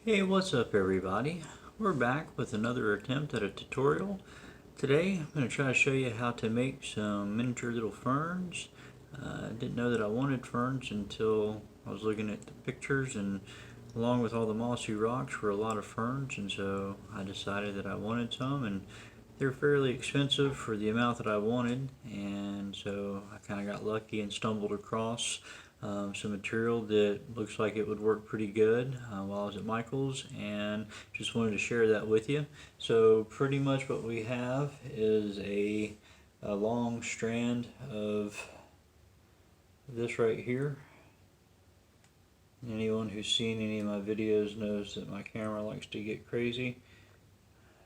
Hey, what's up everybody? We're back with another attempt at a tutorial. Today I'm going to try to show you how to make some miniature little ferns. I didn't know that I wanted ferns until I was looking at the pictures, and along with all the mossy rocks were a lot of ferns, and so I decided that I wanted some, and they're fairly expensive for the amount that I wanted, and so I kind of got lucky and stumbled across some material that looks like it would work pretty good while I was at Michael's, and just wanted to share that with you. So pretty much what we have is a long strand of this right here. Anyone who's seen any of my videos knows that my camera likes to get crazy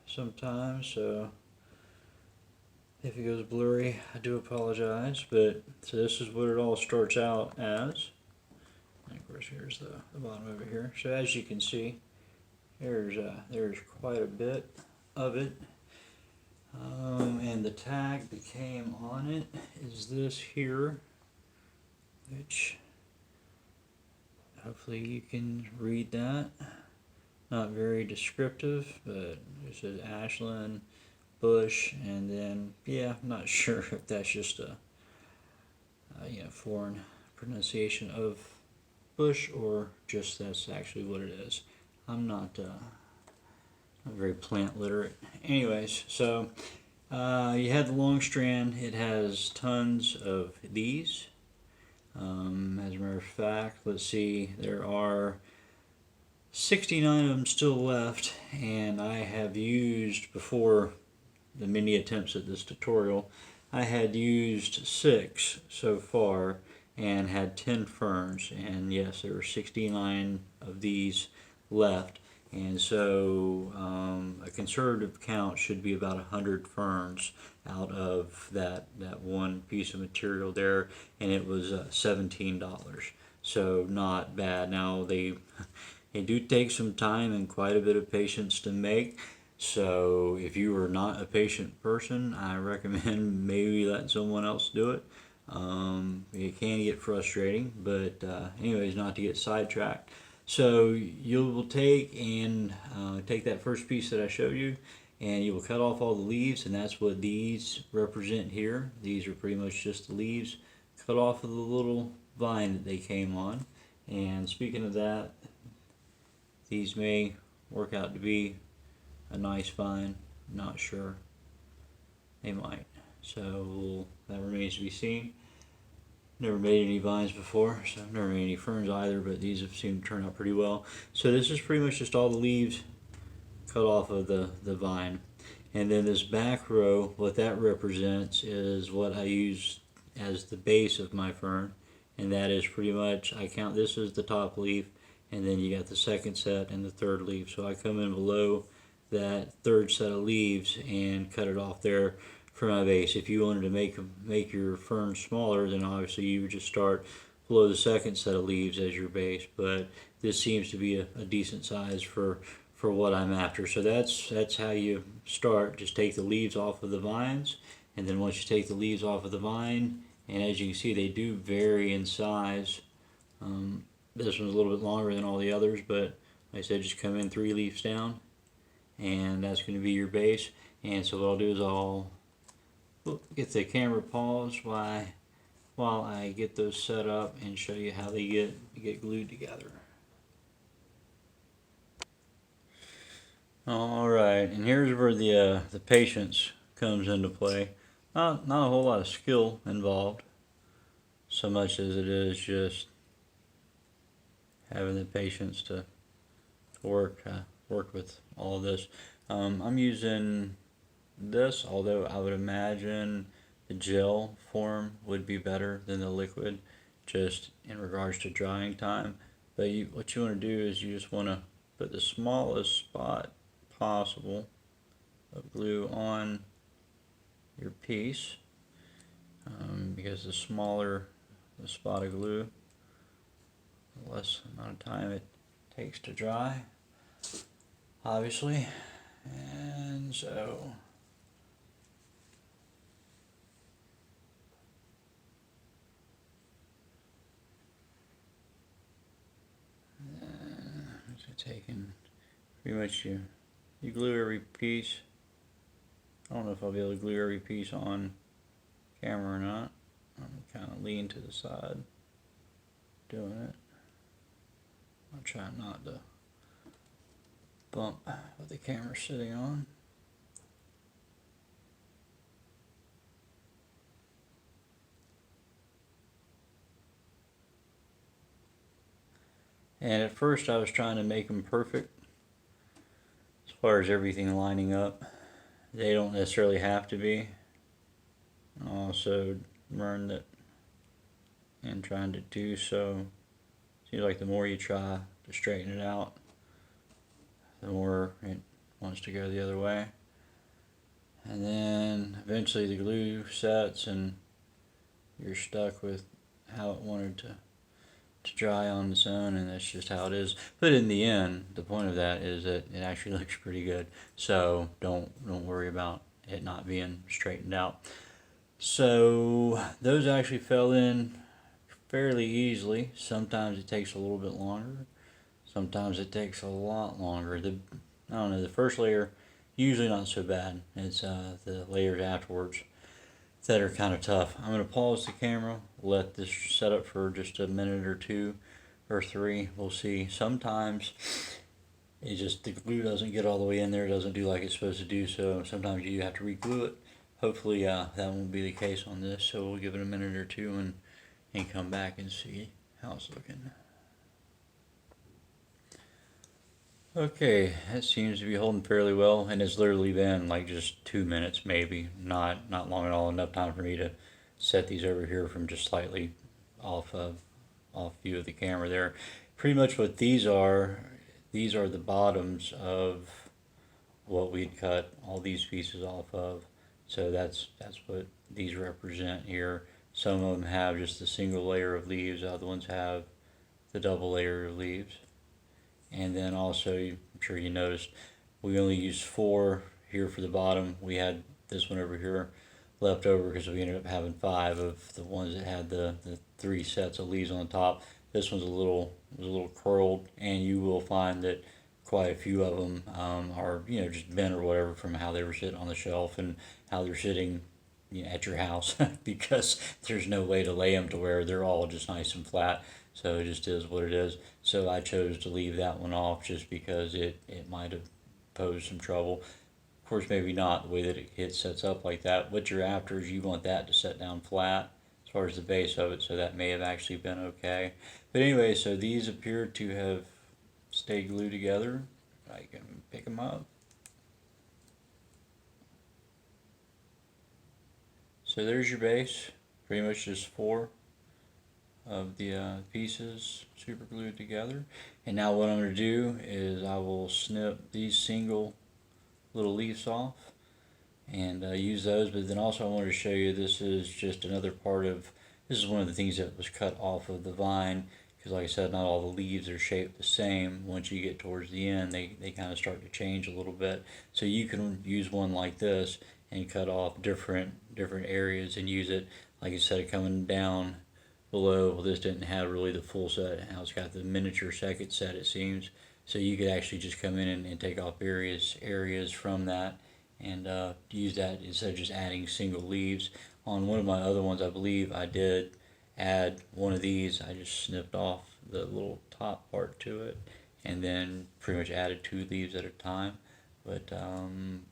sometimes, so if it goes blurry, I do apologize. But so this is what it all starts out as. And of course, here's the bottom over here. So as you can see, there's quite a bit of it. And the tag that came on it is this here, which hopefully you can read that. Not very descriptive, but it says Ashland Bush, and then yeah, I'm not sure if that's just a foreign pronunciation of Bush or just that's actually what it is. I'm not very plant literate. Anyways, so you have the long strand. It has tons of these. As a matter of fact, let's see, there are 69 of them still left, and I have used, before the many attempts at this tutorial, I had used 6 so far and had 10 ferns, and yes, there were 69 of these left. And so a conservative count should be about 100 ferns out of that one piece of material there, and it was $17. So not bad. Now they do take some time and quite a bit of patience to make. So if you are not a patient person, I recommend maybe letting someone else do it. It can get frustrating, but anyways, not to get sidetracked. So you will take that first piece that I showed you, and you will cut off all the leaves, and that's what these represent here. These are pretty much just the leaves cut off of the little vine that they came on. And speaking of that, these may work out to be a nice vine. Not sure. They might. So that remains to be seen. Never made any vines before, so I've never made any ferns either, but these have seemed to turn out pretty well. So this is pretty much just all the leaves cut off of the vine. And then this back row, what that represents is what I use as the base of my fern. And that is pretty much, I count this as the top leaf, and then you got the second set and the third leaf. So I come in below that third set of leaves and cut it off there for my base. If you wanted to make your fern smaller, then obviously you would just start below the second set of leaves as your base. But this seems to be a decent size for what I'm after. So that's how you start. Just take the leaves off of the vines, and then once you take the leaves off of the vine, and as you can see, they do vary in size. This one's a little bit longer than all the others, but like I said, just come in 3 leaves down, and that's going to be your base. And so what I'll do is I'll get the camera paused while I get those set up and show you how they get glued together. Alright, and here's where the patience comes into play. Not a whole lot of skill involved, so much as it is just having the patience to work with all of this. I'm using this, although I would imagine the gel form would be better than the liquid, just in regards to drying time. But what you want to do is you just want to put the smallest spot possible of glue on your piece, because the smaller the spot of glue, the less amount of time it takes to dry, obviously. And so taking pretty much you glue every piece. I don't know if I'll be able to glue every piece on camera or not. I'm kind of lean to the side doing it. I'll try not to bump what the camera's sitting on. And at first I was trying to make them perfect as far as everything lining up. They don't necessarily have to be. I also learned that in trying to do so, seems like the more you try to straighten it out, the more it wants to go the other way. And then eventually the glue sets and you're stuck with how it wanted to dry on its own, and that's just how it is. But in the end, the point of that is that it actually looks pretty good. So don't worry about it not being straightened out. So those actually fell in fairly easily. Sometimes it takes a little bit longer. Sometimes it takes a lot longer. I don't know, the first layer usually not so bad. It's the layers afterwards that are kind of tough. I'm going to pause the camera, let this set up for just a minute or two or three. We'll see. Sometimes it just, the glue doesn't get all the way in there, it doesn't do like it's supposed to do, so sometimes you have to re-glue it. Hopefully that won't be the case on this, so we'll give it a minute or two and come back and see how it's looking. Okay, that seems to be holding fairly well, and it's literally been like just 2 minutes, maybe not long at all. Enough time for me to set these over here from just slightly off view of the camera there. Pretty much what these are the bottoms of what we'd cut all these pieces off of. So that's what these represent here. Some of them have just a single layer of leaves, other ones have the double layer of leaves. And then also, I'm sure you noticed, we only used 4 here for the bottom. We had this one over here left over because we ended up having 5 of the ones that had the 3 sets of leaves on the top. This one's a little curled, and you will find that quite a few of them are just bent or whatever from how they were sitting on the shelf and how they're sitting at your house because there's no way to lay them to where they're all just nice and flat. So it just is what it is. So I chose to leave that one off just because it might have posed some trouble. Of course, maybe not the way that it sets up like that. What you're after is you want that to set down flat as far as the base of it, so that may have actually been okay. But anyway, so these appear to have stayed glued together. I can pick them up. So there's your base, pretty much just 4 of the pieces super glued together. And now what I'm going to do is I will snip these single little leaves off and use those. But then also I wanted to show you, this is just another part of, this is one of the things that was cut off of the vine, because like I said, not all the leaves are shaped the same. Once you get towards the end, they kind of start to change a little bit. So you can use one like this and cut off different areas and use it, like I said, coming down below. Well, this didn't have really the full set. Now it's got the miniature second set, it seems. So you could actually just come in and take off areas from that and use that instead of just adding single leaves. On one of my other ones, I believe I did add one of these. I just snipped off the little top part to it and then pretty much added 2 leaves at a time. But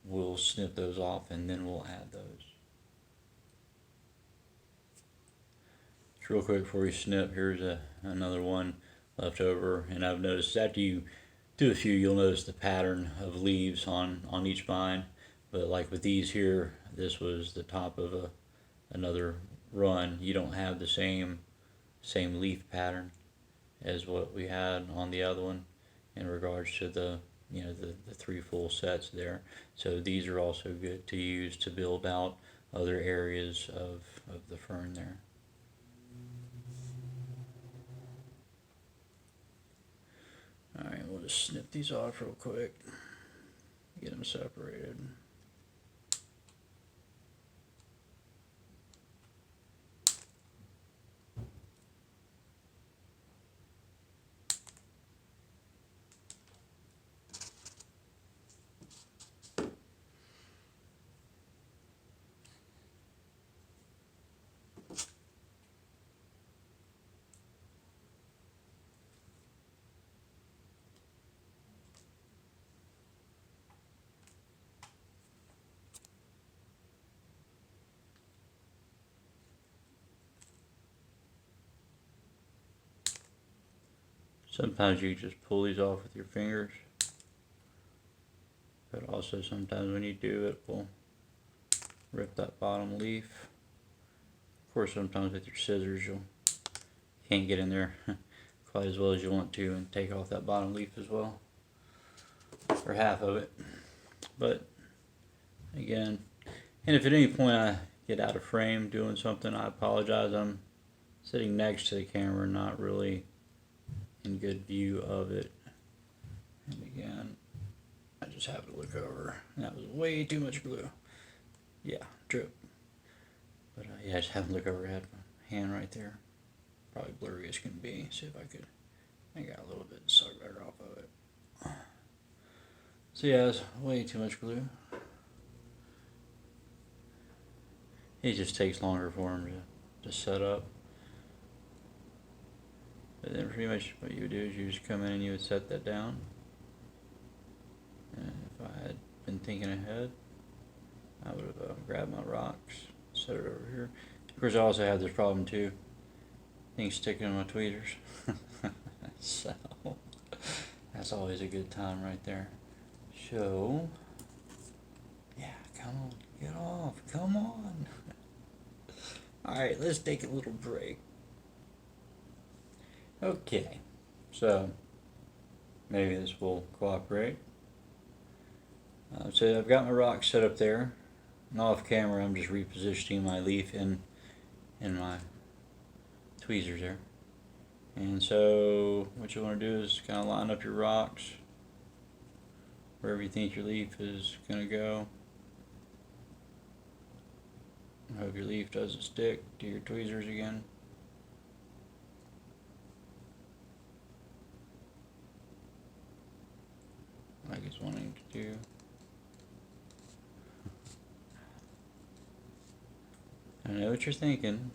we'll snip those off and then we'll add those. Real quick before we snip, here's another one left over, and I've noticed after you do a few, you'll notice the pattern of leaves on each vine. But like with these here, this was the top of another run. You don't have the same leaf pattern as what we had on the other one in regards to the 3 full sets there. So these are also good to use to build out other areas of the fern there. Alright, we'll just snip these off real quick, get them separated. Sometimes you just pull these off with your fingers, but also sometimes when you do it will rip that bottom leaf. Of course, sometimes with your scissors you can't get in there quite as well as you want to and take off that bottom leaf as well, or half of it. But again, and if at any point I get out of frame doing something, I apologize. I'm sitting next to the camera, not really in good view of it. And again, I just have to look over. That was way too much glue. Yeah, drip. But yeah, I just have to look over. I had my hand right there. Probably blurry as can be. See if I could. I got a little bit of suck better off of it. So yeah, it's way too much glue. It just takes longer for them to set up. But then pretty much what you would do is you just come in and you would set that down. And if I had been thinking ahead, I would have grabbed my rocks, set it over here. Of course, I also have this problem too. Things sticking in my tweezers. So that's always a good time right there. So yeah, come on, get off, come on. Alright, let's take a little break. Okay, so maybe this will cooperate. So I've got my rock set up there, and off camera I'm just repositioning my leaf in my tweezers there. And so what you want to do is kind of line up your rocks wherever you think your leaf is going to go. I hope your leaf doesn't stick to your tweezers again. Like it's wanting to do. I know what you're thinking.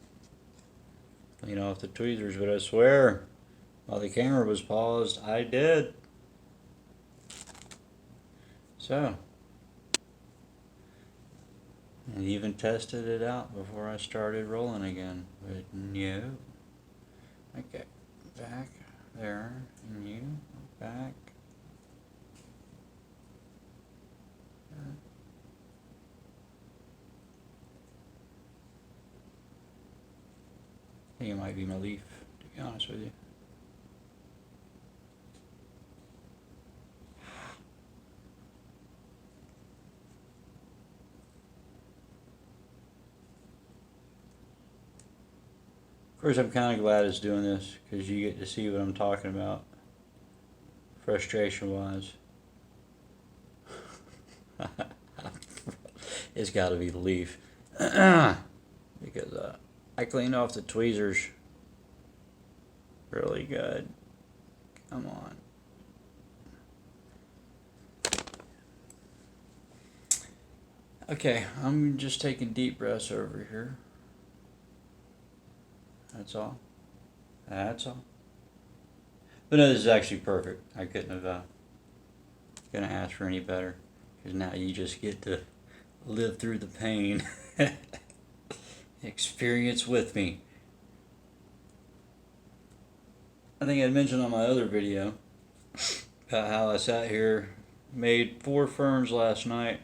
Clean off the tweezers, but I swear, while the camera was paused, I did. So, and even tested it out before I started rolling again, but no. Okay, back there, and you, back. I think it might be my leaf, to be honest with you. Of course, I'm kind of glad it's doing this because you get to see what I'm talking about, frustration-wise. It's got to be the leaf because I cleaned off the tweezers really good. Come on. Okay, I'm just taking deep breaths over here. That's all. That's all. But no, this is actually perfect. I couldn't have gonna ask for any better because now you just get to live through the pain. Experience with me. I think I mentioned on my other video about how I sat here, made 4 ferns last night,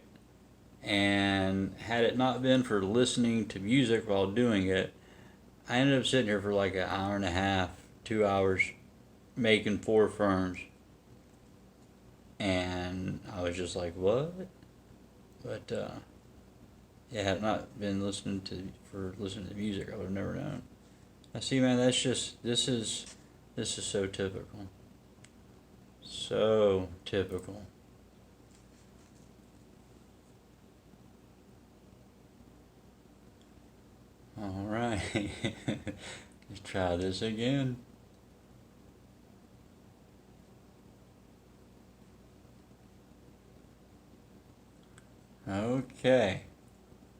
and had it not been for listening to music while doing it, I ended up sitting here for like an hour and a half, 2 hours, making 4 ferns. And I was just like, what? But yeah, had it not been listening to music, I would have never known. I see, man. That's just this is so typical. So typical. All right, let's try this again. Okay,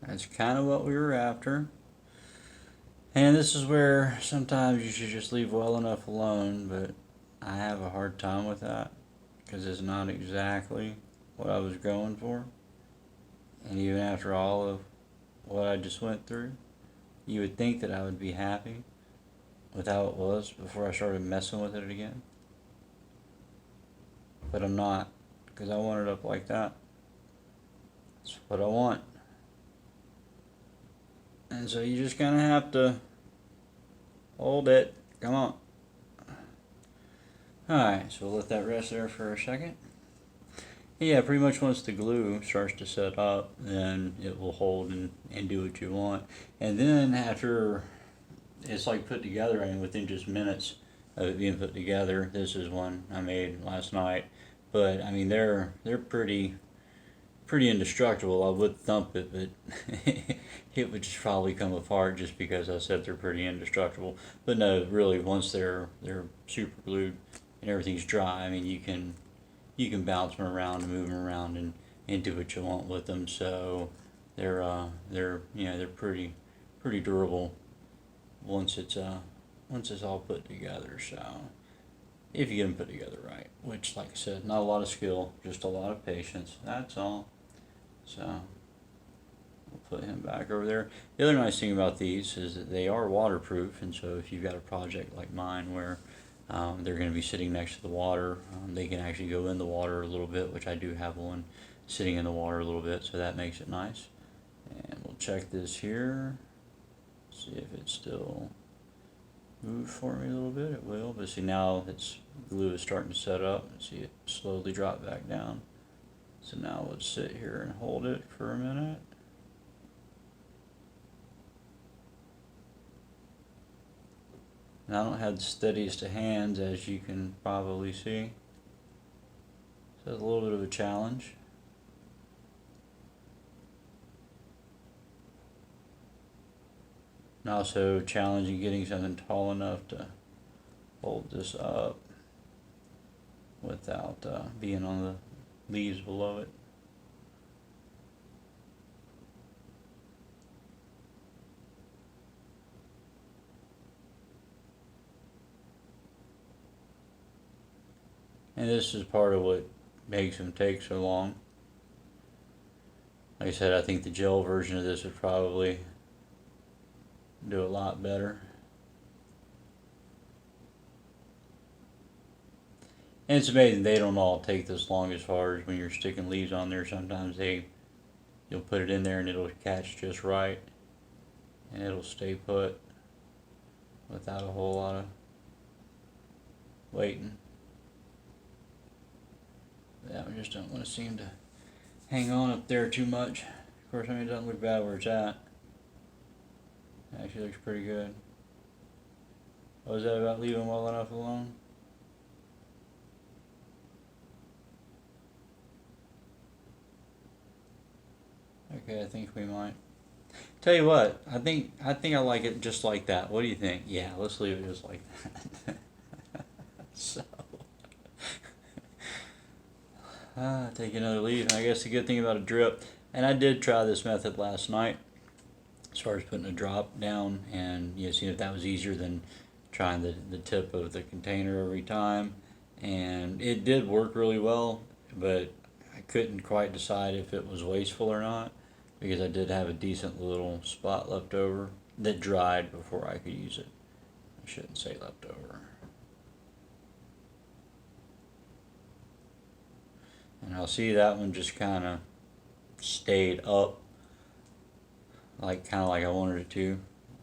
that's kind of what we were after. And this is where sometimes you should just leave well enough alone, but I have a hard time with that because it's not exactly what I was going for. And even after all of what I just went through, you would think that I would be happy with how it was before I started messing with it again. but I'm not, because I want it up like that. That's what I want. And so you just kind of have to hold it. Come on. Alright, so we'll let that rest there for a second. Yeah, pretty much once the glue starts to set up, then it will hold and do what you want. And then after it's like put together, I mean, within just minutes of it being put together, this is one I made last night. But I mean, they're pretty indestructible. I would thump it, but it would just probably come apart just because I said they're pretty indestructible. But no, really, once they're super glued and everything's dry, I mean, you can bounce them around and move them around and do what you want with them. So they're they're pretty durable once it's all put together. So if you get them put together right, which, like I said, not a lot of skill, just a lot of patience. That's all. So we'll put him back over there. The other nice thing about these is that they are waterproof, and so if you've got a project like mine where they're going to be sitting next to the water, they can actually go in the water a little bit, which I do have one sitting in the water a little bit, so that makes it nice. And we'll check this here, see if it still moves for me a little bit. It will, but see, now its glue is starting to set up. See it slowly drop back down. So now let's sit here and hold it for a minute. And I don't have the steadiest of hands, as you can probably see. So it's a little bit of a challenge. And also challenging getting something tall enough to hold this up without being on the leaves below it. And this is part of what makes them take so long. Like I said, I think the gel version of this would probably do a lot better. And it's amazing they don't all take this long as far as when you're sticking leaves on there. Sometimes you'll put it in there and it'll catch just right and it'll stay put without a whole lot of waiting. That one just don't want to seem to hang on up there too much. Of course, I mean, it doesn't look bad where it's at. It actually looks pretty good. What was that about leaving well enough alone? Okay, I think we might. Tell you what, I think I like it just like that. What do you think? Yeah, let's leave it just like that. So, take another leaf. And I guess the good thing about a drip, and I did try this method last night, as far as putting a drop down and seeing if that was easier than trying the tip of the container every time. And it did work really well, but I couldn't quite decide if it was wasteful or not, because I did have a decent little spot left over that dried before I could use it. I shouldn't say left over. And I'll see that one just kind of stayed up, kind of like I wanted it to,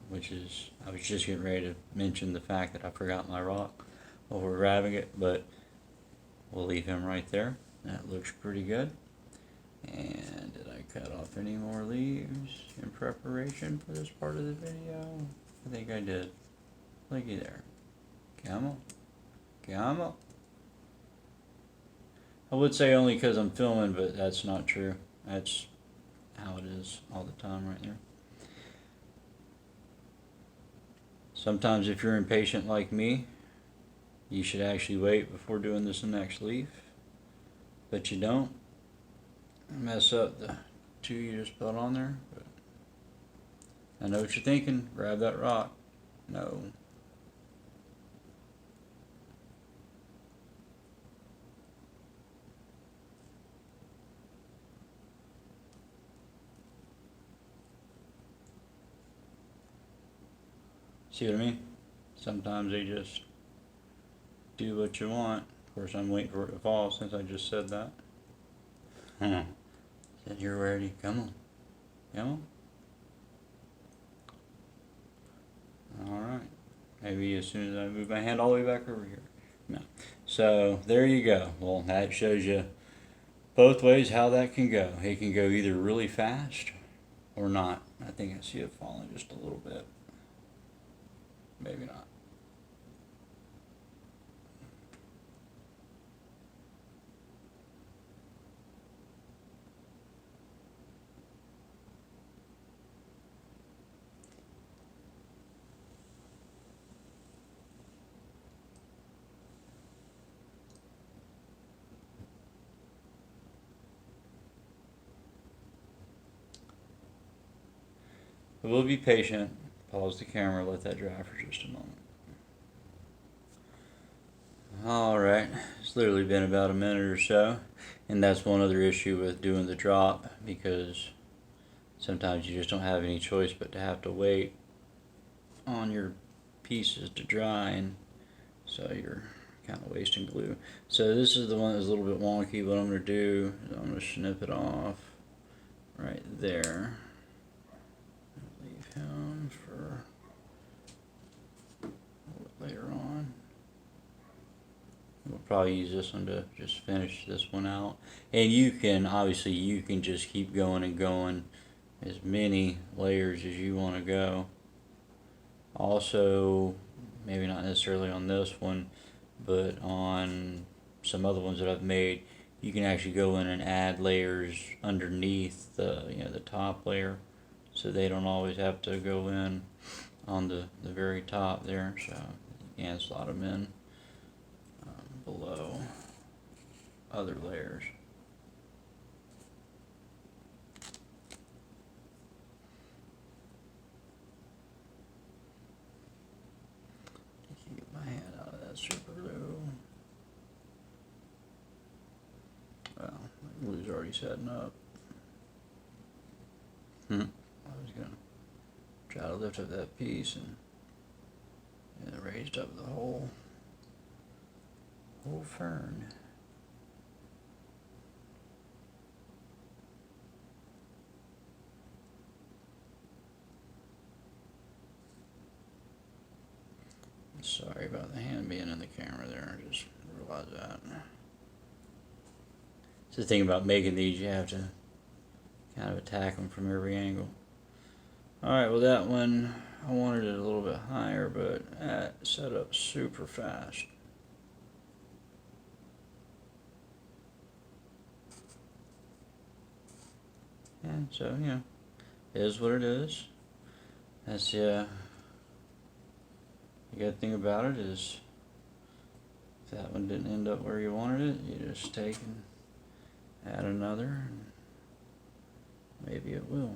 which is, I was just getting ready to mention the fact that I forgot my rock while we're grabbing it, but we'll leave him right there. That looks pretty good. And did I cut off any more leaves in preparation for this part of the video? I think I did. Looky there. Come on. Come on. I would say only because I'm filming, but that's not true. That's how it is all the time right there. Sometimes if you're impatient like me, you should actually wait before doing this next leaf. But you don't. Mess up the two you just put on there. But I know what you're thinking. Grab that rock. No. See what I mean? Sometimes they just do what you want. Of course, I'm waiting for it to fall since I just said that. Said you're ready. Come on. Come on. Alright. Maybe as soon as I move my hand all the way back over here. No. So, there you go. Well, that shows you both ways how that can go. It can go either really fast or not. I think I see it falling just a little bit. Maybe not. But we'll be patient. Pause the camera, let that dry for just a moment. Alright, it's literally been about a minute or so. And that's one other issue with doing the drop, because sometimes you just don't have any choice but to have to wait on your pieces to dry, and so you're kind of wasting glue. So this is the one that's a little bit wonky. What I'm going to do is I'm going to snip it off right there. Leave him for a little bit later on. We'll probably use this one to just finish this one out. And you can, obviously, you can just keep going and going as many layers as you want to go. Also, maybe not necessarily on this one, but on some other ones that I've made, you can actually go in and add layers underneath the the top layer, so they don't always have to go in on the very top there. So you can slot them in below other layers. Get my hand out of that super glue. Well, my glue's already setting up. I was gonna try to lift up that piece and it raised up the whole fern. Sorry about the hand being in the camera there, I just realized that. It's the thing about making these, you have to kind of attack them from every angle. Alright, well that one, I wanted it a little bit higher, but that set up super fast. And so, it is what it is. That's the good thing about it is, if that one didn't end up where you wanted it, you just take and add another, and maybe it will.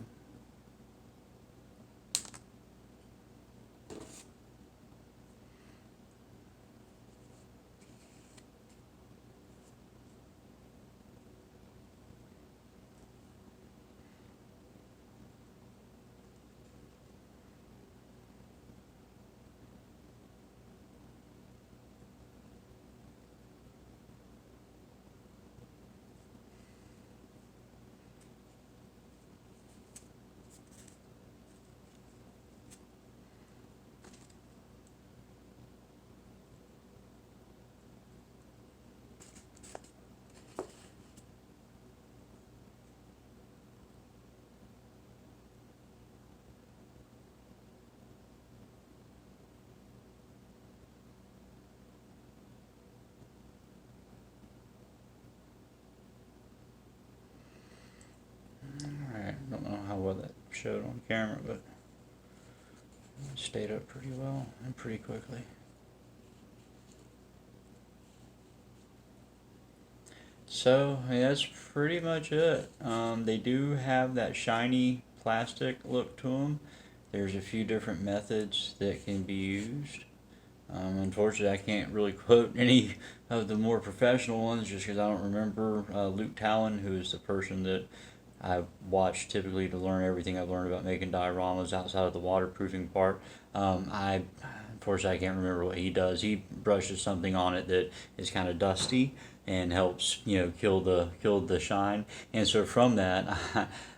Don't know how well that showed on camera, but it stayed up pretty well and pretty quickly. So that's pretty much it. They do have that shiny plastic look to them. There's a few different methods that can be used. Unfortunately, I can't really quote any of the more professional ones just because I don't remember. Luke Talon, who is the person that I watch typically to learn everything I've learned about making dioramas outside of the waterproofing part. I course, I can't remember what he does. He brushes something on it that is kind of dusty and helps, kill the shine. And so from that,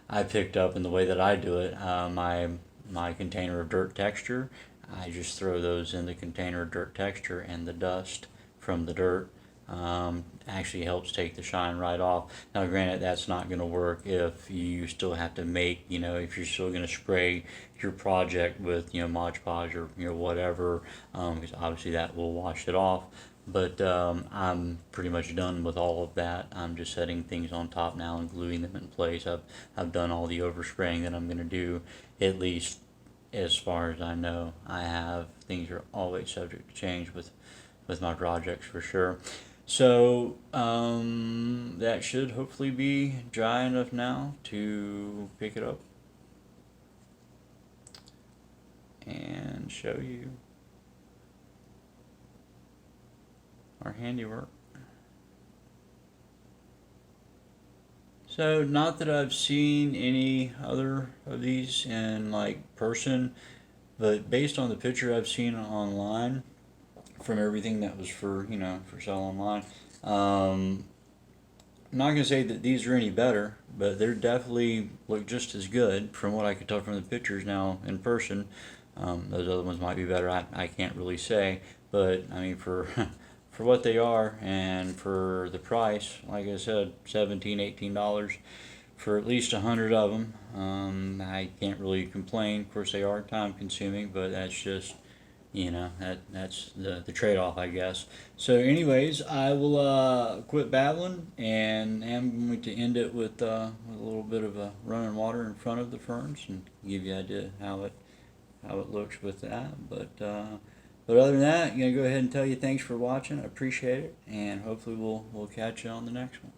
I picked up in the way that I do it, my container of dirt texture. I just throw those in the container of dirt texture, and the dust from the dirt actually helps take the shine right off. Now, granted, that's not going to work if you still have to make, if you're still going to spray your project with, Mod Podge or, whatever, because obviously that will wash it off. But I'm pretty much done with all of that. I'm just setting things on top now and gluing them in place. I've done all the overspraying that I'm going to do, at least as far as I know. I have. Things are always subject to change with my projects for sure. So that should hopefully be dry enough now to pick it up and show you our handiwork. So not that I've seen any other of these in like person, but based on the picture I've seen online from everything that was for sale online, I'm not gonna say that these are any better, but they're definitely look just as good from what I could tell from the pictures. Now in person, those other ones might be better. I can't really say, but I mean for for what they are and for the price, like I said, $17, $18 for at least 100 of them. I can't really complain. Of course, they are time consuming, but that's just that's the trade-off, I guess. So anyways, I will quit babbling, and am going to end it with a little bit of a running water in front of the ferns and give you an idea how it looks with that. But other than that, I'm gonna go ahead and tell you thanks for watching. I appreciate it, and hopefully we'll catch you on the next one.